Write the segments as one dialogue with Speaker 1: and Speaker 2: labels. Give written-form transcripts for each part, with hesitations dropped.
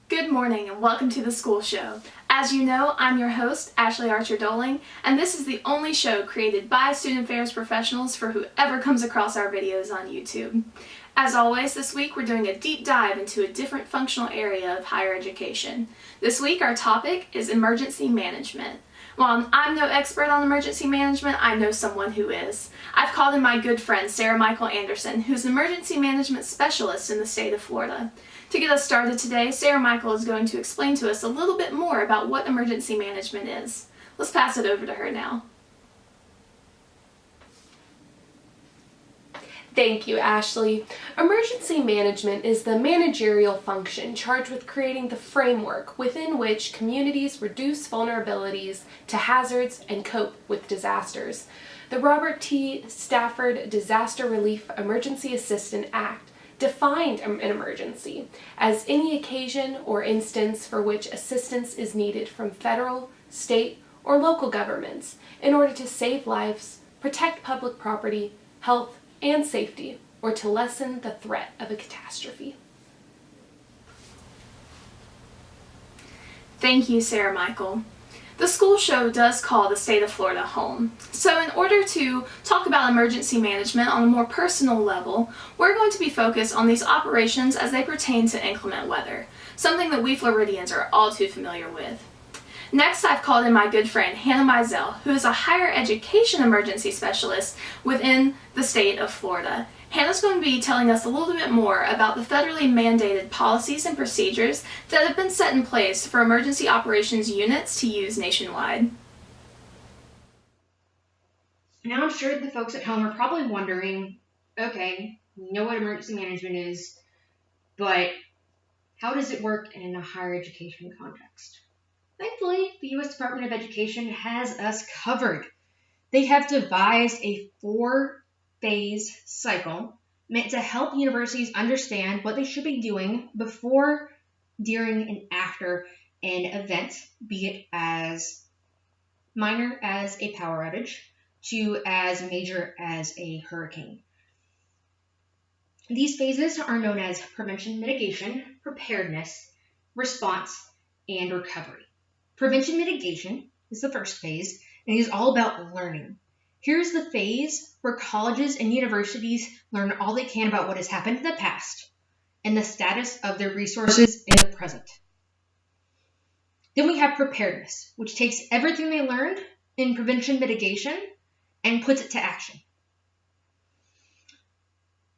Speaker 1: Good morning and welcome to the school show. As you know, I'm your host, Ashley Archer-Doling, and this is the only show created by student affairs professionals for whoever comes across our videos on YouTube. As always, this week we're doing a deep dive into a different functional area of higher education. This week our topic is emergency management. While I'm no expert on emergency management, I know someone who is. I've called in my good friend, Sarah Michael Anderson, who's an emergency management specialist in the state of Florida. To get us started today, Sarah Michael is going to explain to us a little bit more about what emergency management is. Let's pass it over to her now.
Speaker 2: Thank you, Ashley. Emergency management is the managerial function charged with creating the framework within which communities reduce vulnerabilities to hazards and cope with disasters. The Robert T. Stafford Disaster Relief Emergency Assistance Act defined an emergency as any occasion or instance for which assistance is needed from federal, state, or local governments in order to save lives, protect public property, health, and safety, or to lessen the threat of a catastrophe.
Speaker 1: Thank you, Sarah Michael. The school show does call the state of Florida home. So in order to talk about emergency management on a more personal level, we're going to be focused on these operations as they pertain to inclement weather, something that we Floridians are all too familiar with. Next, I've called in my good friend Hannah Mizell, who is a higher education emergency specialist within the state of Florida. Hannah's going to be telling us a little bit more about the federally mandated policies and procedures that have been set in place for emergency operations units to use nationwide.
Speaker 3: Now I'm sure the folks at home are probably wondering, okay, we know what emergency management is, but how does it work in a higher education context? Thankfully, the U.S. Department of Education has us covered. They have devised a 4-phase cycle meant to help universities understand what they should be doing before, during, and after an event, be it as minor as a power outage to as major as a hurricane. These phases are known as prevention mitigation, preparedness, response, and recovery. Prevention mitigation is the first phase, and it is all about learning. Here's the phase where colleges and universities learn all they can about what has happened in the past and the status of their resources in the present. Then we have preparedness, which takes everything they learned in prevention mitigation and puts it to action.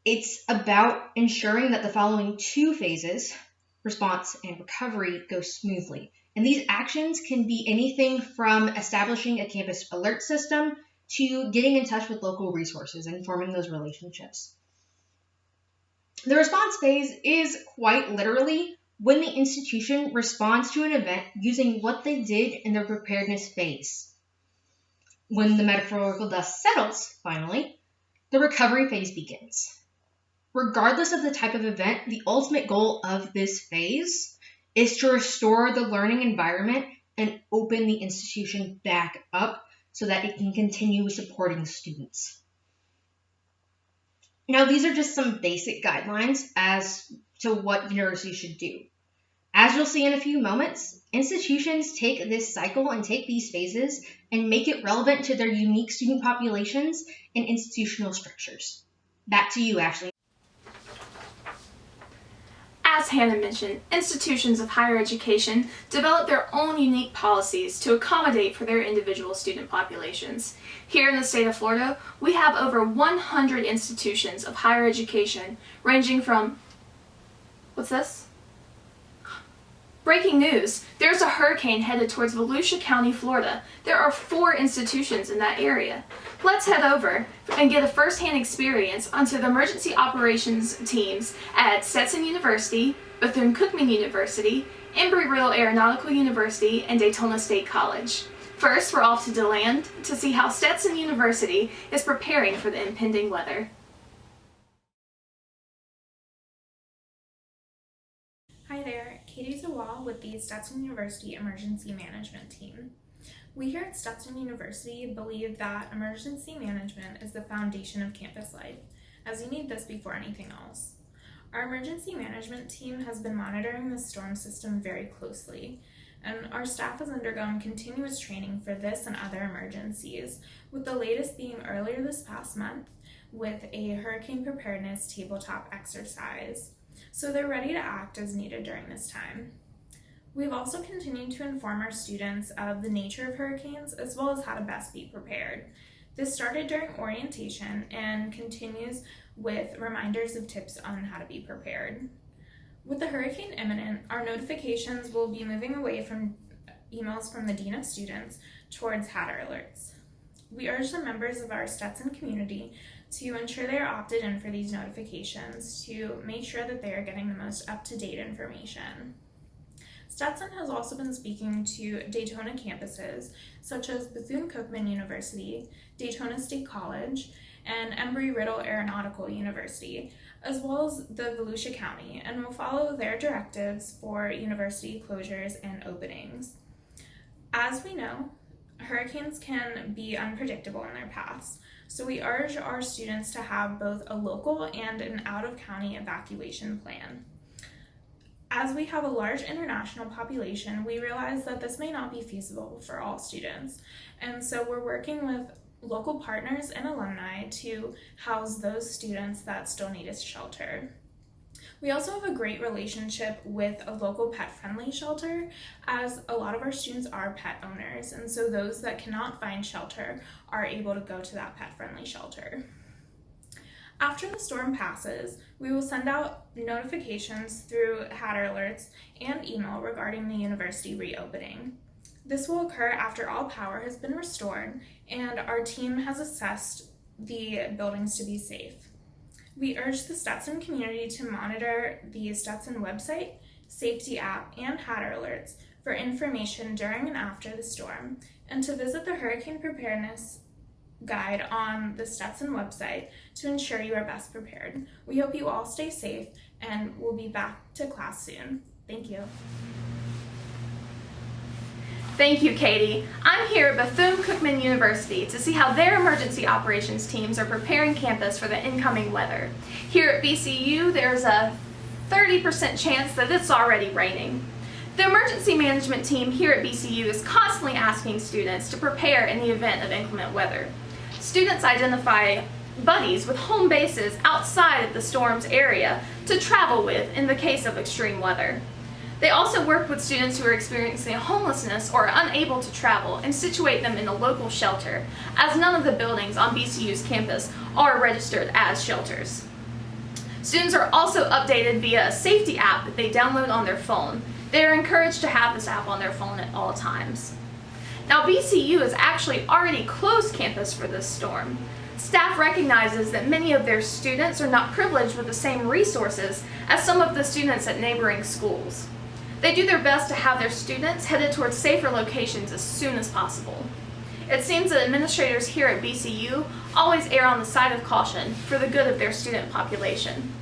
Speaker 3: It's about ensuring that the following 2 phases, response and recovery, go smoothly. And these actions can be anything from establishing a campus alert system to getting in touch with local resources and forming those relationships. The response phase is quite literally when the institution responds to an event using what they did in the preparedness phase. When the metaphorical dust settles, finally, the recovery phase begins. Regardless of the type of event, the ultimate goal of this phase is to restore the learning environment and open the institution back up so that it can continue supporting students. Now, these are just some basic guidelines as to what universities should do. As you'll see in a few moments, institutions take this cycle and take these phases and make it relevant to their unique student populations and institutional structures. Back to you, Ashley.
Speaker 1: As Hannah mentioned, institutions of higher education develop their own unique policies to accommodate for their individual student populations. Here in the state of Florida, we have over 100 institutions of higher education ranging from, what's this? Breaking news, there's a hurricane headed towards Volusia County, Florida. There are 4 institutions in that area. Let's head over and get a first-hand experience onto the emergency operations teams at Stetson University, Bethune-Cookman University, Embry-Riddle Aeronautical University, and Daytona State College. First, we're off to DeLand to see how Stetson University is preparing for the impending weather.
Speaker 4: Hi there, Katie Zawal with the Stetson University Emergency Management Team. We here at Stetson University believe that emergency management is the foundation of campus life, as you need this before anything else. Our emergency management team has been monitoring the storm system very closely, and our staff has undergone continuous training for this and other emergencies, with the latest being earlier this past month with a hurricane preparedness tabletop exercise. So they're ready to act as needed during this time. We've also continued to inform our students of the nature of hurricanes as well as how to best be prepared. This started during orientation and continues with reminders of tips on how to be prepared. With the hurricane imminent, our notifications will be moving away from emails from the Dean of Students towards HADR alerts. We urge the members of our Stetson community to ensure they are opted in for these notifications to make sure that they are getting the most up-to-date information. Stetson has also been speaking to Daytona campuses such as Bethune-Cookman University, Daytona State College, and Embry-Riddle Aeronautical University, as well as the Volusia County, and will follow their directives for university closures and openings. As we know, hurricanes can be unpredictable in their paths, so we urge our students to have both a local and an out-of-county evacuation plan. As we have a large international population, we realize that this may not be feasible for all students, and so we're working with local partners and alumni to house those students that still need a shelter. We also have a great relationship with a local pet-friendly shelter, as a lot of our students are pet owners, and so those that cannot find shelter are able to go to that pet-friendly shelter. After the storm passes, we will send out notifications through HADR alerts and email regarding the university reopening. This will occur after all power has been restored and our team has assessed the buildings to be safe. We urge the Stetson community to monitor the Stetson website, safety app, and HADR alerts for information during and after the storm, and to visit the hurricane preparedness guide on the Stetson website to ensure you are best prepared. We hope you all stay safe, and we'll be back to class soon. Thank you.
Speaker 1: Thank you, Katie. I'm here at Bethune-Cookman University to see how their emergency operations teams are preparing campus for the incoming weather. Here at BCU, there's a 30% chance that it's already raining. The emergency management team here at BCU is constantly asking students to prepare in the event of inclement weather. Students identify buddies with home bases outside of the storm's area to travel with in the case of extreme weather. They also work with students who are experiencing homelessness or are unable to travel and situate them in a local shelter, as none of the buildings on BCU's campus are registered as shelters. Students are also updated via a safety app that they download on their phone. They are encouraged to have this app on their phone at all times. Now, BCU has actually already closed campus for this storm. Staff recognizes that many of their students are not privileged with the same resources as some of the students at neighboring schools. They do their best to have their students headed towards safer locations as soon as possible. It seems that administrators here at BCU always err on the side of caution for the good of their student population.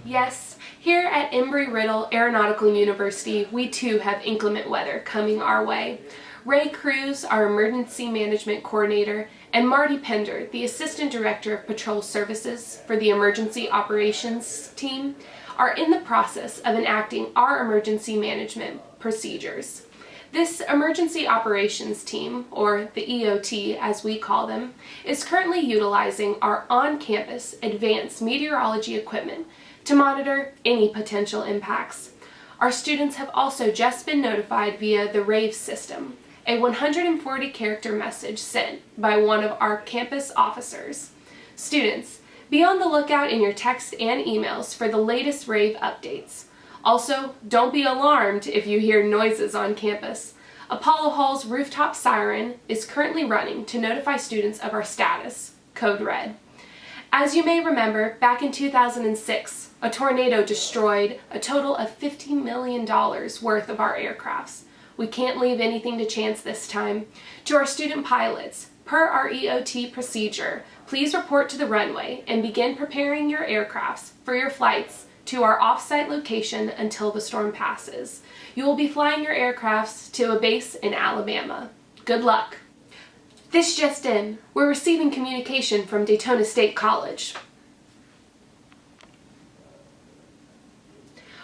Speaker 2: Yes, here at Embry-Riddle Aeronautical University, we too have inclement weather coming our way. Ray Cruz, our Emergency Management Coordinator, and Marty Pender, the Assistant Director of Patrol Services for the Emergency Operations Team, are in the process of enacting our emergency management procedures. This Emergency Operations Team, or the EOT as we call them, is currently utilizing our on-campus advanced meteorology equipment to monitor any potential impacts. Our students have also just been notified via the RAVE system, a 140-character message sent by one of our campus officers. Students, be on the lookout in your text and emails for the latest RAVE updates. Also, don't be alarmed if you hear noises on campus. Apollo Hall's rooftop siren is currently running to notify students of our status, code red. As you may remember, back in 2006, a tornado destroyed a total of $50 million worth of our aircrafts. We can't leave anything to chance this time. To our student pilots, per our EOT procedure, please report to the runway and begin preparing your aircrafts for your flights to our off-site location until the storm passes. You will be flying your aircrafts to a base in Alabama. Good luck. This just in, we're receiving communication from Daytona State College.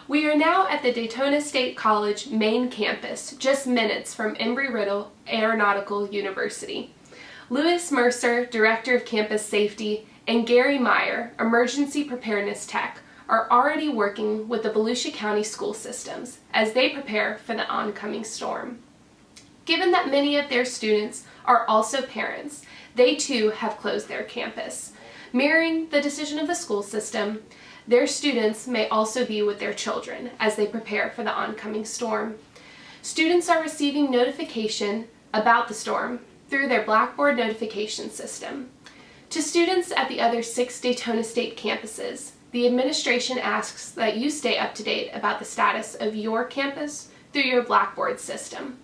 Speaker 2: We are now at the Daytona State College main campus, just minutes from Embry-Riddle Aeronautical University. Lewis Mercer, Director of Campus Safety, and Gary Meyer, Emergency Preparedness Tech, are already working with the Volusia County school systems as they prepare for the oncoming storm. Given that many of their students are also parents, they too have closed their campus. Mirroring the decision of the school system, their students may also be with their children as they prepare for the oncoming storm. Students are receiving notification about the storm through their Blackboard notification system. To students at the other 6 Daytona State campuses, the administration asks that you stay up to date about the status of your campus through your Blackboard system.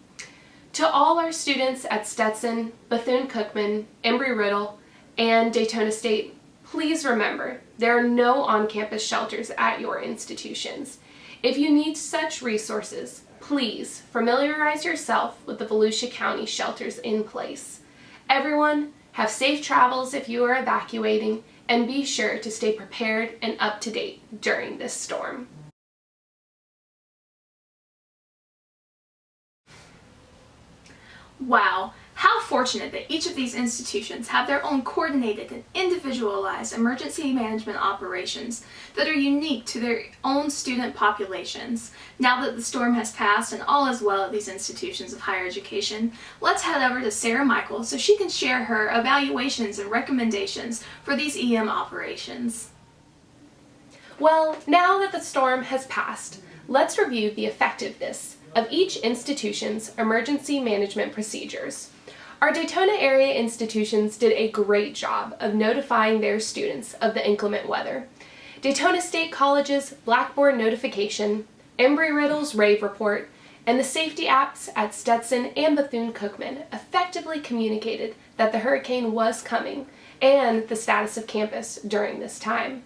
Speaker 2: To all our students at Stetson, Bethune-Cookman, Embry-Riddle, and Daytona State, please remember there are no on-campus shelters at your institutions. If you need such resources, please familiarize yourself with the Volusia County shelters in place. Everyone, have safe travels if you are evacuating, and be sure to stay prepared and up to date during this storm.
Speaker 1: Wow, how fortunate that each of these institutions have their own coordinated and individualized emergency management operations that are unique to their own student populations. Now that the storm has passed and all is well at these institutions of higher education, let's head over to Sarah Michael so she can share her evaluations and recommendations for these EM operations.
Speaker 2: Well, now that the storm has passed, let's review the effectiveness of each institution's emergency management procedures. Our Daytona area institutions did a great job of notifying their students of the inclement weather. Daytona State College's Blackboard notification, Embry-Riddle's rave report, and the safety apps at Stetson and Bethune-Cookman effectively communicated that the hurricane was coming and the status of campus during this time.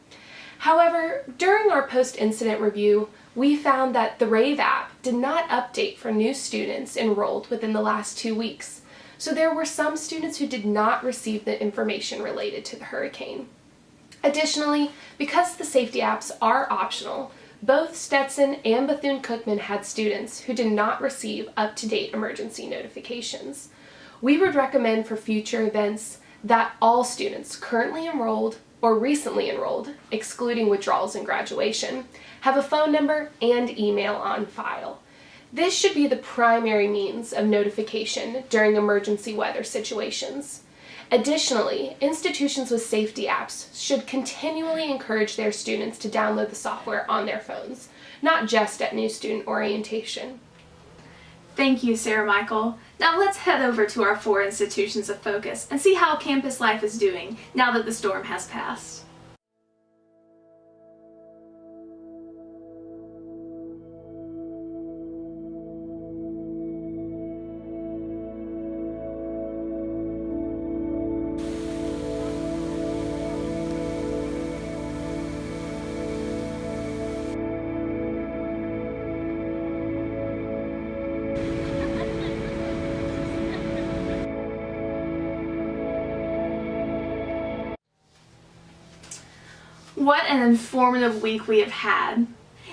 Speaker 2: However, during our post-incident review, we found that the RAVE app did not update for new students enrolled within the last 2 weeks, so there were some students who did not receive the information related to the hurricane. Additionally, because the safety apps are optional, both Stetson and Bethune-Cookman had students who did not receive up-to-date emergency notifications. We would recommend for future events that all students currently enrolled or recently enrolled, excluding withdrawals and graduation, have a phone number and email on file. This should be the primary means of notification during emergency weather situations. Additionally, institutions with safety apps should continually encourage their students to download the software on their phones, not just at new student orientation.
Speaker 1: Thank you, Sarah Michael. Now let's head over to our 4 institutions of focus and see how campus life is doing now that the storm has passed. What an informative week we have had.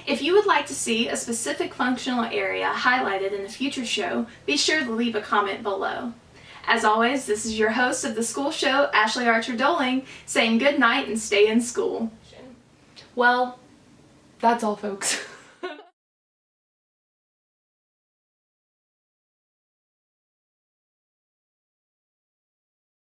Speaker 1: If you would like to see a specific functional area highlighted in a future show, be sure to leave a comment below. As always, this is your host of the school show, Ashley Archer Doling, saying good night and stay in school.
Speaker 2: Well, that's all, folks.